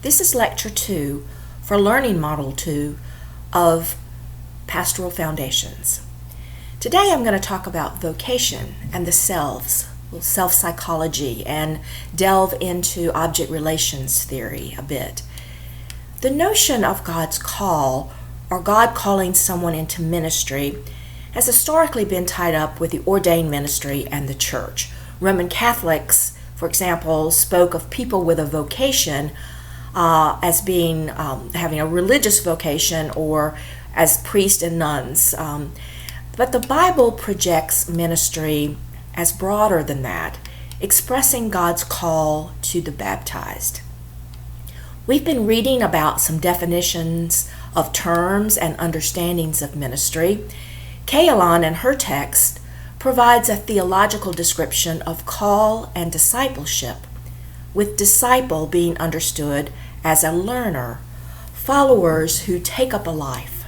This is Lecture 2 for Learning Model 2 of Pastoral Foundations. Today I'm going to talk about vocation and the self-psychology, and delve into object relations theory a bit. The notion of God's call, or God calling someone into ministry, has historically been tied up with the ordained ministry and the church. Roman Catholics, for example, spoke of people with a vocation as being having a religious vocation, or as priests and nuns. But the Bible projects ministry as broader than that, expressing God's call to the baptized. We've been reading about some definitions of terms and understandings of ministry. Kaelon, in her text, provides a theological description of call and discipleship, with disciple being understood as a learner, followers who take up a life.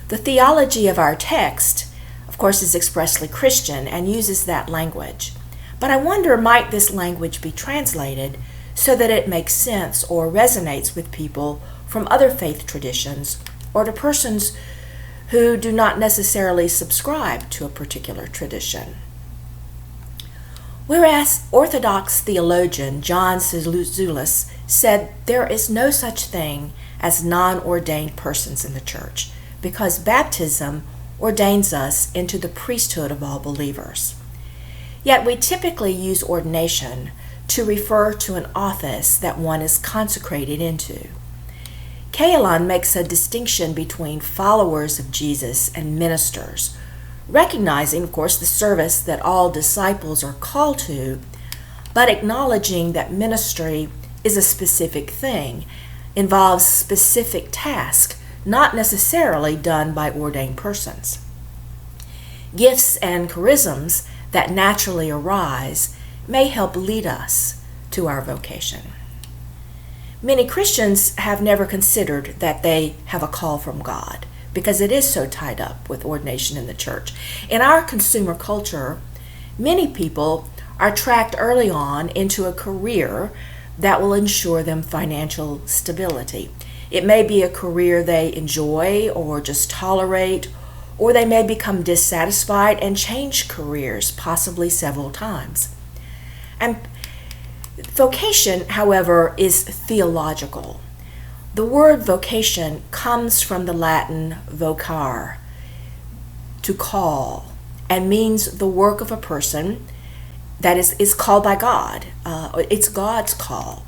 The theology of our text, of course, is expressly Christian and uses that language. But I wonder, might this language be translated so that it makes sense or resonates with people from other faith traditions, or to persons who do not necessarily subscribe to a particular tradition? Whereas Orthodox theologian John Zilulis said there is no such thing as non-ordained persons in the church, because baptism ordains us into the priesthood of all believers. Yet we typically use ordination to refer to an office that one is consecrated into. Kaelon makes a distinction between followers of Jesus and ministers, recognizing, of course, the service that all disciples are called to, but acknowledging that ministry is a specific thing, involves specific tasks, not necessarily done by ordained persons. Gifts and charisms that naturally arise may help lead us to our vocation. Many Christians have never considered that they have a call from God, because it is so tied up with ordination in the church. In our consumer culture, many people are tracked early on into a career that will ensure them financial stability. It may be a career they enjoy or just tolerate, or they may become dissatisfied and change careers, possibly several times. And vocation, however, is theological. The word vocation comes from the Latin vocare, to call, and means the work of a person that is called by God. It's God's call.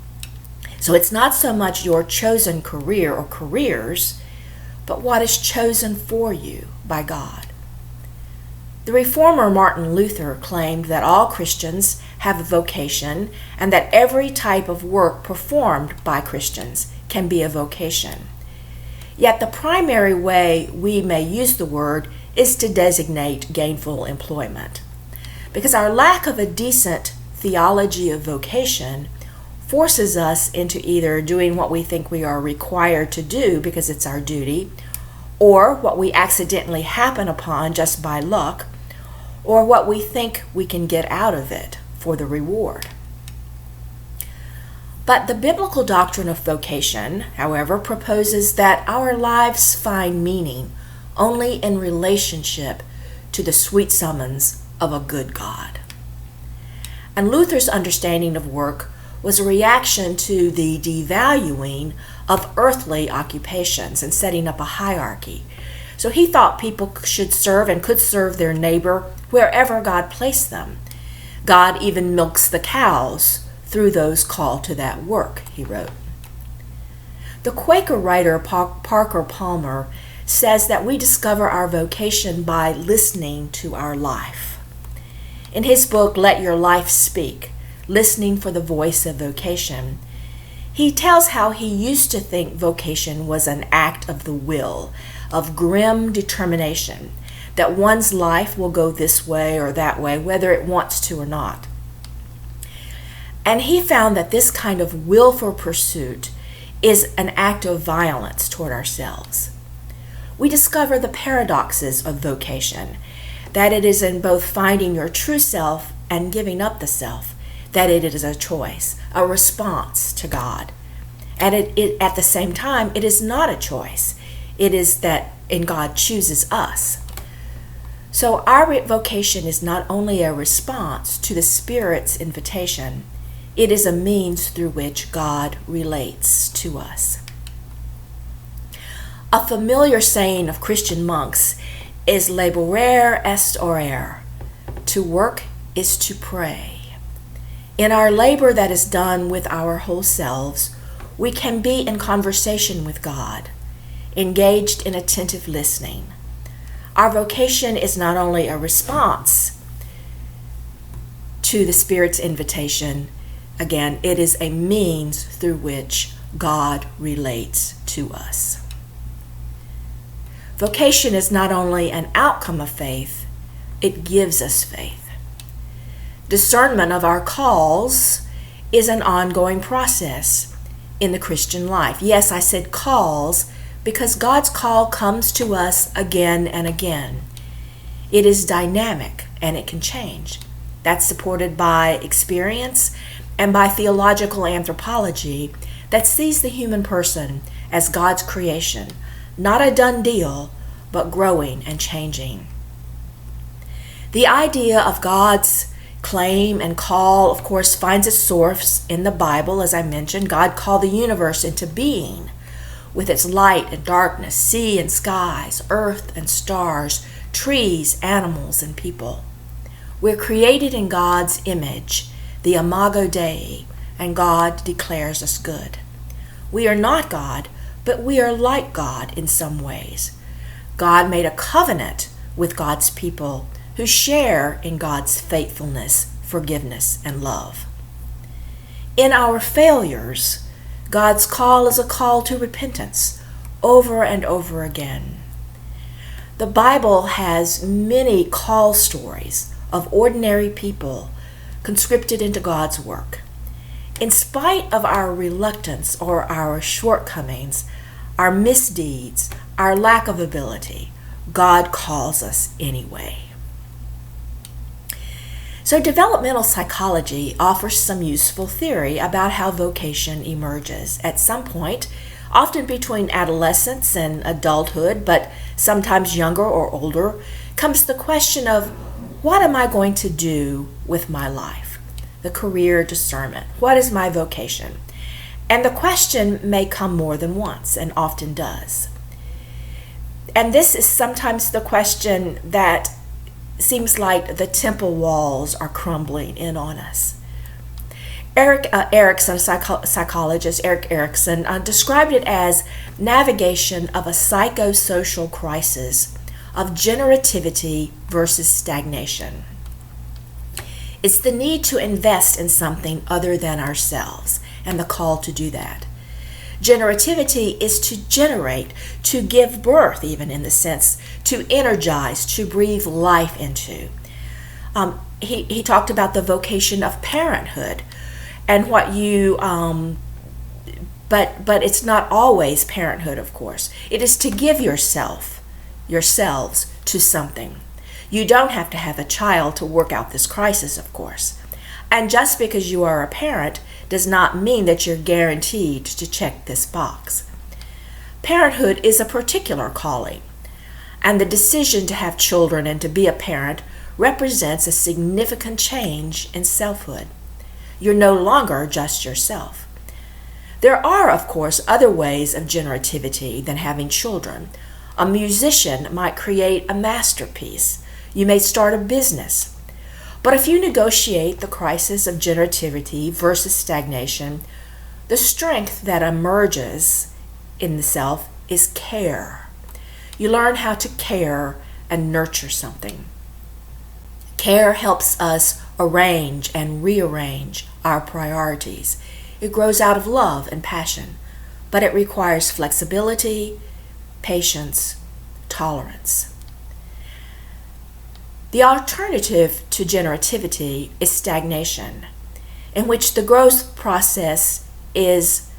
So it's not so much your chosen career or careers, but what is chosen for you by God. The reformer Martin Luther claimed that all Christians have a vocation, and that every type of work performed by Christians can be a vocation. Yet the primary way we may use the word is to designate gainful employment, because our lack of a decent theology of vocation forces us into either doing what we think we are required to do because it's our duty, or what we accidentally happen upon just by luck, or what we think we can get out of it for the reward. But the biblical doctrine of vocation, however, proposes that our lives find meaning only in relationship to the sweet summons of a good God. And Luther's understanding of work was a reaction to the devaluing of earthly occupations and setting up a hierarchy. So he thought people should serve and could serve their neighbor wherever God placed them. God even milks the cows through those called to that work, he wrote. The Quaker writer Parker Palmer says that we discover our vocation by listening to our life. In his book, Let Your Life Speak, Listening for the Voice of Vocation, he tells how he used to think vocation was an act of the will, of grim determination, that one's life will go this way or that way, whether it wants to or not. And he found that this kind of willful pursuit is an act of violence toward ourselves. We discover the paradoxes of vocation, that it is in both finding your true self and giving up the self, that it is a choice, a response to God. And it at the same time, it is not a choice. It is that in God chooses us. So our vocation is not only a response to the Spirit's invitation, it is a means through which God relates to us. A familiar saying of Christian monks is laborer est orer. To work is to pray. In our labor that is done with our whole selves, we can be in conversation with God, engaged in attentive listening. Our vocation is not only a response to the Spirit's invitation, again, it is a means through which God relates to us. Vocation is not only an outcome of faith, it gives us faith. Discernment of our calls is an ongoing process in the Christian life. Yes, I said calls because God's call comes to us again and again. It is dynamic and it can change. That's supported by experience and by theological anthropology that sees the human person as God's creation, not a done deal, but growing and changing. The idea of God's claim and call, of course, finds its source in the Bible. As I mentioned, God called the universe into being with its light and darkness, sea and skies, earth and stars, trees, animals, and people. We're created in God's image, the Imago Dei, and God declares us good. We are not God, but we are like God in some ways. God made a covenant with God's people who share in God's faithfulness, forgiveness, and love. In our failures, God's call is a call to repentance over and over again. The Bible has many call stories of ordinary people conscripted into God's work. In spite of our reluctance or our shortcomings, our misdeeds, our lack of ability, God calls us anyway. So developmental psychology offers some useful theory about how vocation emerges. At some point, often between adolescence and adulthood, but sometimes younger or older, comes the question of, what am I going to do with my life? The career discernment. What is my vocation? And the question may come more than once, and often does. And this is sometimes the question that seems like the temple walls are crumbling in on us. Erikson, psychologist Erik Erikson, described it as navigation of a psychosocial crisis of generativity versus stagnation. It's the need to invest in something other than ourselves and the call to do that. Generativity is to generate, to give birth, even in the sense, to energize, to breathe life into. He talked about the vocation of parenthood and what you, but it's not always parenthood, of course. It is to give yourselves to something. You don't have to have a child to work out this crisis, of course. And just because you are a parent does not mean that you're guaranteed to check this box. Parenthood is a particular calling, and the decision to have children and to be a parent represents a significant change in selfhood. You're no longer just yourself. There are, of course, other ways of generativity than having children. A musician might create a masterpiece. You may start a business. But if you negotiate the crisis of generativity versus stagnation, the strength that emerges in the self is care. You learn how to care and nurture something. Care helps us arrange and rearrange our priorities. It grows out of love and passion, but it requires flexibility, patience, tolerance. The alternative to generativity is stagnation, in which the growth process is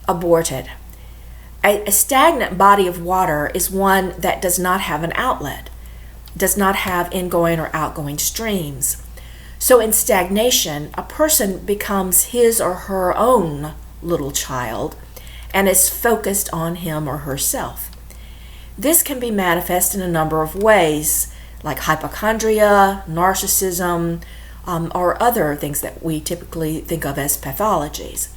aborted. A stagnant body of water is one that does not have an outlet, does not have ingoing or outgoing streams. So in stagnation, a person becomes his or her own little child and is focused on him or herself. This can be manifest in a number of ways, like hypochondria, narcissism, or other things that we typically think of as pathologies.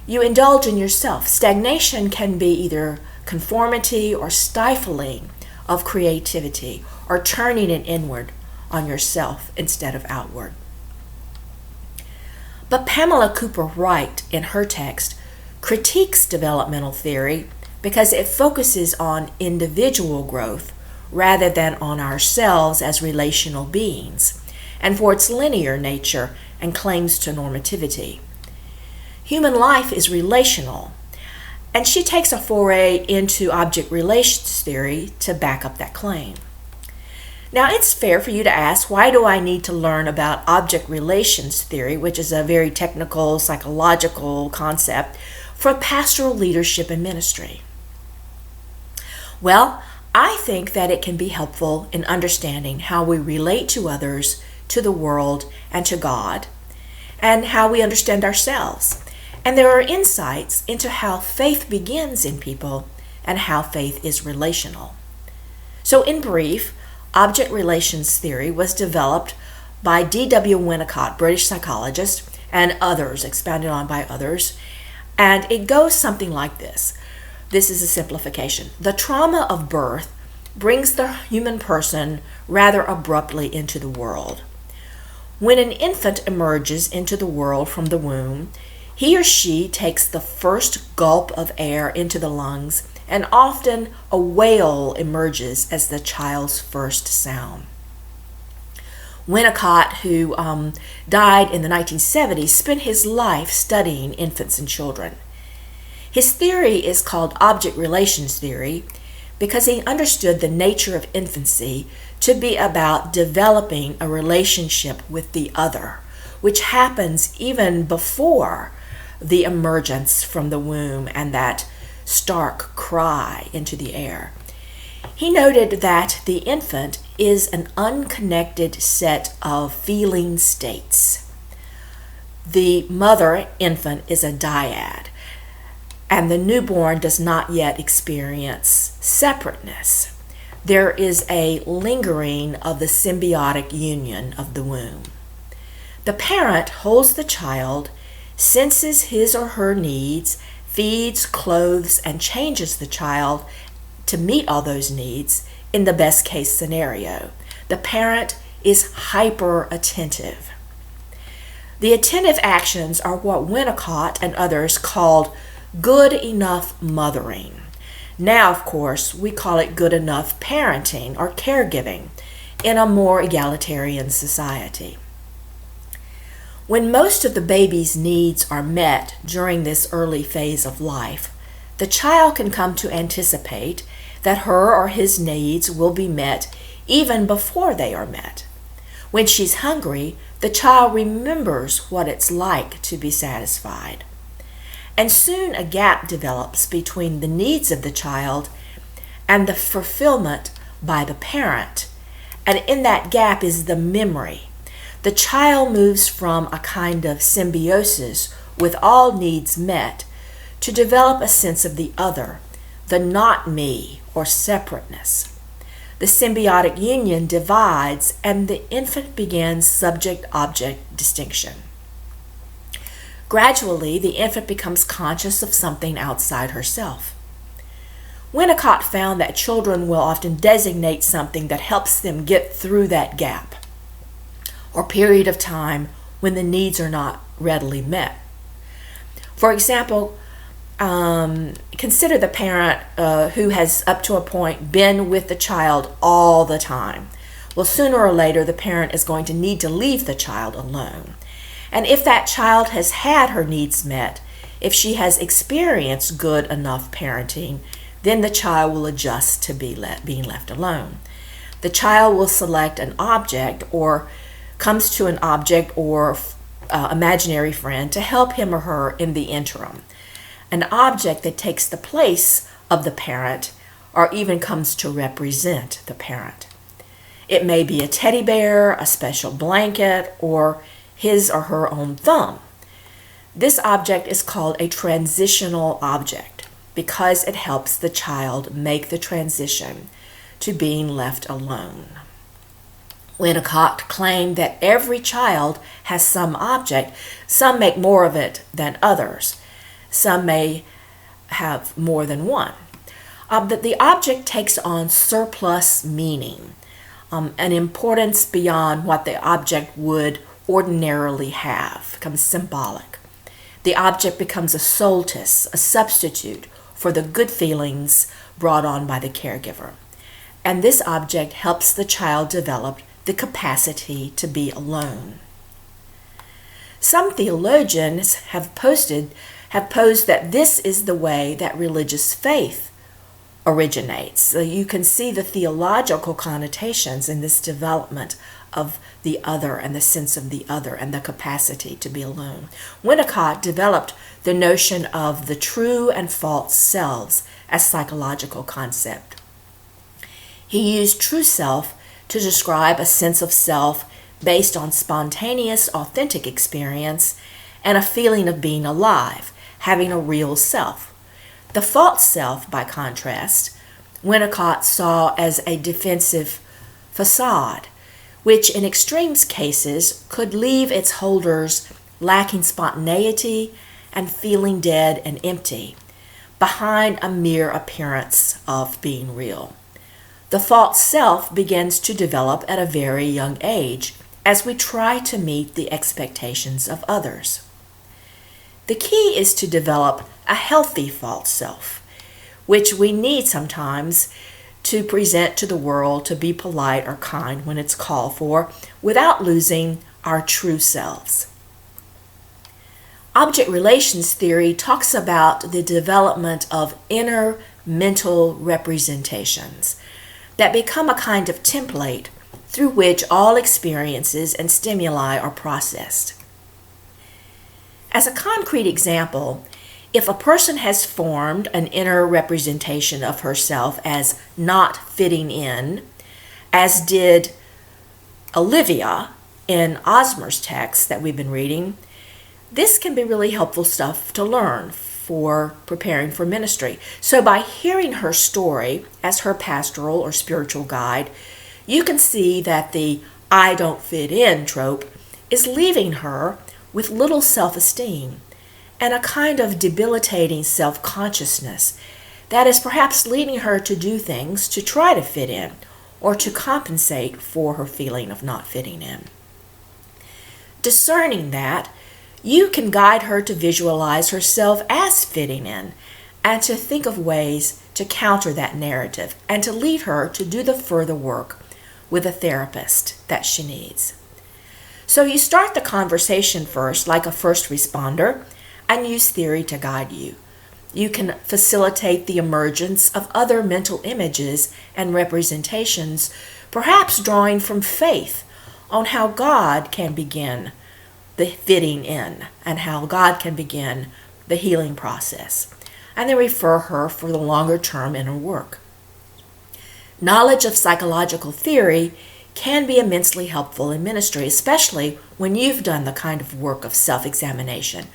You indulge in yourself. Stagnation can be either conformity or stifling of creativity, or turning it inward on yourself instead of outward. But Pamela Cooper Wright, in her text, critiques developmental theory because it focuses on individual growth rather than on ourselves as relational beings, and for its linear nature and claims to normativity. Human life is relational, and she takes a foray into object relations theory to back up that claim. Now, it's fair for you to ask, why do I need to learn about object relations theory, which is a very technical, psychological concept, for pastoral leadership and ministry? Well, I think that it can be helpful in understanding how we relate to others, to the world, and to God, and how we understand ourselves. And there are insights into how faith begins in people and how faith is relational. So in brief, object relations theory was developed by D.W. Winnicott, British psychologist, and others, expounded on by others, and it goes something like this. This is a simplification. The trauma of birth brings the human person rather abruptly into the world. When an infant emerges into the world from the womb, he or she takes the first gulp of air into the lungs, and often a wail emerges as the child's first sound. Winnicott, who died in the 1970s, spent his life studying infants and children. His theory is called object relations theory because he understood the nature of infancy to be about developing a relationship with the other, which happens even before the emergence from the womb and that stark cry into the air. He noted that the infant is an unconnected set of feeling states. The mother infant is a dyad, and the newborn does not yet experience separateness. There is a lingering of the symbiotic union of the womb. The parent holds the child, senses his or her needs, feeds, clothes, and changes the child to meet all those needs in the best case scenario. The parent is hyper attentive. The attentive actions are what Winnicott and others called good enough mothering. Now, of course, we call it good enough parenting or caregiving in a more egalitarian society. When most of the baby's needs are met during this early phase of life, the child can come to anticipate that her or his needs will be met even before they are met. When she's hungry, the child remembers what it's like to be satisfied. And soon a gap develops between the needs of the child and the fulfillment by the parent. And in that gap is the memory. The child moves from a kind of symbiosis with all needs met to develop a sense of the other, the not me or separateness. The symbiotic union divides and the infant begins subject-object distinction. Gradually, the infant becomes conscious of something outside herself. Winnicott found that children will often designate something that helps them get through that gap or period of time when the needs are not readily met. For example, consider the parent who has up to a point been with the child all the time. Well, sooner or later, the parent is going to need to leave the child alone. And if that child has had her needs met, if she has experienced good enough parenting, then the child will adjust to being left alone. The child will select an object or comes to an object or imaginary friend to help him or her in the interim. An object that takes the place of the parent or even comes to represent the parent. It may be a teddy bear, a special blanket, or his or her own thumb. This object is called a transitional object because it helps the child make the transition to being left alone. Winnicott claimed that every child has some object. Some make more of it than others. Some may have more than one. But the object takes on surplus meaning, an importance beyond what the object would ordinarily have, becomes symbolic. The object becomes a solstice, a substitute for the good feelings brought on by the caregiver. And this object helps the child develop the capacity to be alone. Some theologians have posed that this is the way that religious faith originates. So you can see the theological connotations in this development of the other and the sense of the other and the capacity to be alone. Winnicott developed the notion of the true and false selves as psychological concept. He used true self to describe a sense of self based on spontaneous, authentic experience and a feeling of being alive, having a real self. The false self, by contrast, Winnicott saw as a defensive facade, which in extreme cases could leave its holders lacking spontaneity and feeling dead and empty behind a mere appearance of being real. The false self begins to develop at a very young age as we try to meet the expectations of others. The key is to develop a healthy false self, which we need sometimes to present to the world, to be polite or kind when it's called for, without losing our true selves. Object relations theory talks about the development of inner mental representations that become a kind of template through which all experiences and stimuli are processed. As a concrete example, if a person has formed an inner representation of herself as not fitting in, as did Olivia in Osmer's text that we've been reading, this can be really helpful stuff to learn for preparing for ministry. So by hearing her story as her pastoral or spiritual guide, you can see that the "I don't fit in" trope is leaving her with little self-esteem and a kind of debilitating self-consciousness that is perhaps leading her to do things to try to fit in or to compensate for her feeling of not fitting in. Discerning that, you can guide her to visualize herself as fitting in and to think of ways to counter that narrative and to lead her to do the further work with a therapist that she needs. So you start the conversation first like a first responder and use theory to guide you. You can facilitate the emergence of other mental images and representations, perhaps drawing from faith on how God can begin the fitting in and how God can begin the healing process, and then refer her for the longer term inner work. Knowledge of psychological theory can be immensely helpful in ministry, especially when you've done the kind of work of self-examination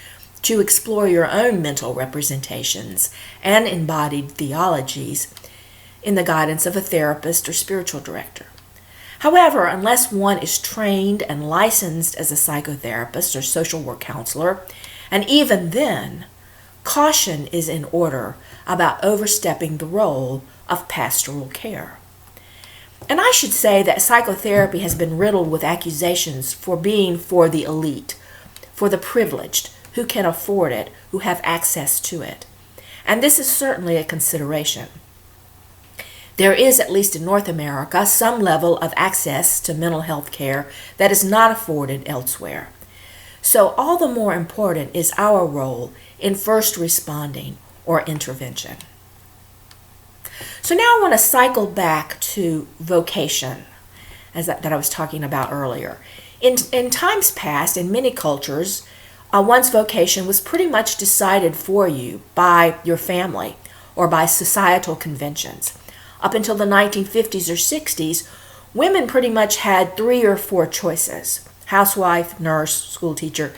to explore your own mental representations and embodied theologies in the guidance of a therapist or spiritual director. However, unless one is trained and licensed as a psychotherapist or social work counselor, and even then, caution is in order about overstepping the role of pastoral care. And I should say that psychotherapy has been riddled with accusations for being for the elite, for the privileged, who can afford it, who have access to it. And this is certainly a consideration. There is, at least in North America, some level of access to mental health care that is not afforded elsewhere. So all the more important is our role in first responding or intervention. So now I want to cycle back to vocation, as that I was talking about earlier. In times past, in many cultures, one's vocation was pretty much decided for you by your family or by societal conventions. Up until the 1950s or 60s, women pretty much had 3 or 4 choices: housewife, nurse, school teacher.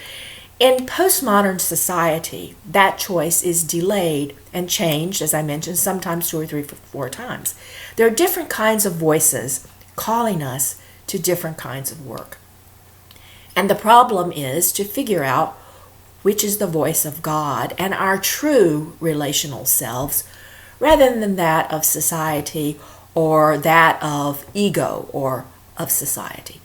In postmodern society, that choice is delayed and changed, as I mentioned, sometimes 2 or 3, 4 times. There are different kinds of voices calling us to different kinds of work. And the problem is to figure out which is the voice of God and our true relational selves, rather than that of society or that of ego or of society.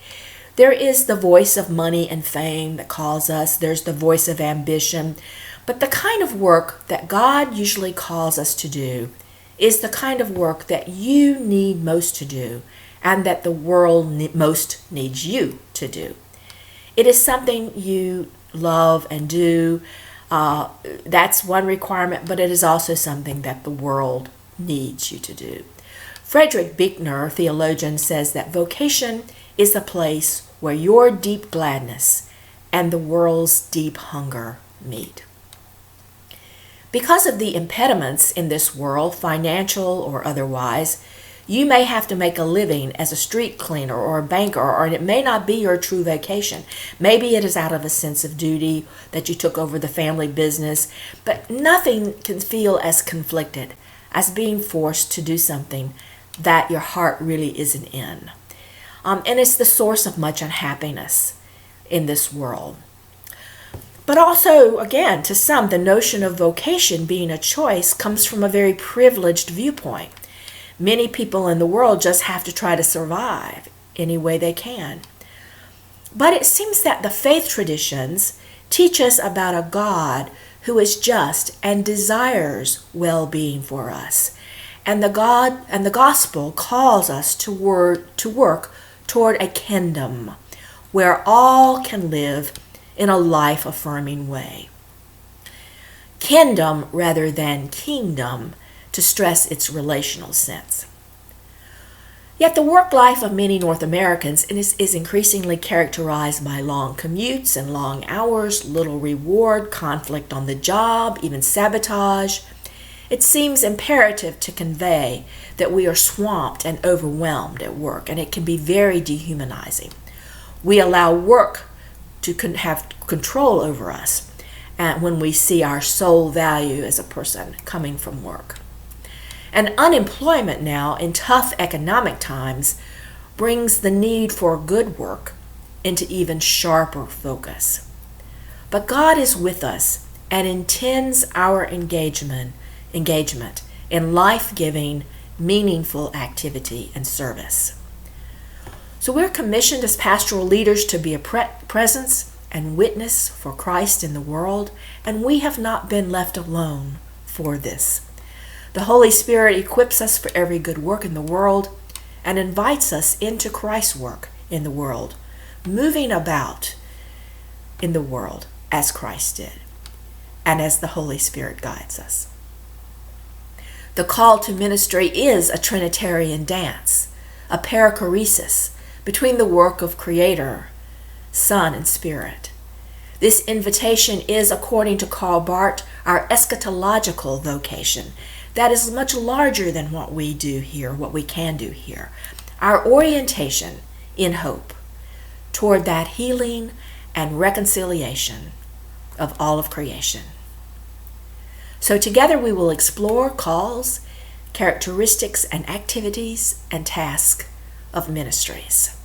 There is the voice of money and fame that calls us. There's the voice of ambition. But the kind of work that God usually calls us to do is the kind of work that you need most to do and that the world most needs you to do. It is something you love and do. That's one requirement, but it is also something that the world needs you to do. Frederick Buechner, theologian, says that vocation is a place where your deep gladness and the world's deep hunger meet. Because of the impediments in this world, financial or otherwise, you may have to make a living as a street cleaner or a banker, or it may not be your true vocation. Maybe it is out of a sense of duty that you took over the family business, but nothing can feel as conflicted as being forced to do something that your heart really isn't in. And it's the source of much unhappiness in this world. But also, again, to some, the notion of vocation being a choice comes from a very privileged viewpoint. Many people in the world just have to try to survive any way they can. But it seems that the faith traditions teach us about a God who is just and desires well-being for us. And the gospel calls us to work toward a kingdom where all can live in a life-affirming way. Kingdom rather than kingdom, to stress its relational sense. Yet the work life of many North Americans is increasingly characterized by long commutes and long hours, little reward, conflict on the job, even sabotage. It seems imperative to convey that we are swamped and overwhelmed at work, and it can be very dehumanizing. We allow work to have control over us, and when we see our sole value as a person coming from work. And unemployment now, in tough economic times, brings the need for good work into even sharper focus. But God is with us and intends our engagement in life-giving, meaningful activity and service. So we're commissioned as pastoral leaders to be a presence and witness for Christ in the world, and we have not been left alone for this. The Holy Spirit equips us for every good work in the world and invites us into Christ's work in the world, moving about in the world as Christ did and as the Holy Spirit guides us. The call to ministry is a Trinitarian dance, a perichoresis between the work of Creator, Son, and Spirit. This invitation is, according to Karl Barth, our eschatological vocation. That is much larger than what we do here, what we can do here. Our orientation in hope toward that healing and reconciliation of all of creation. So together we will explore calls, characteristics, and activities and tasks of ministries.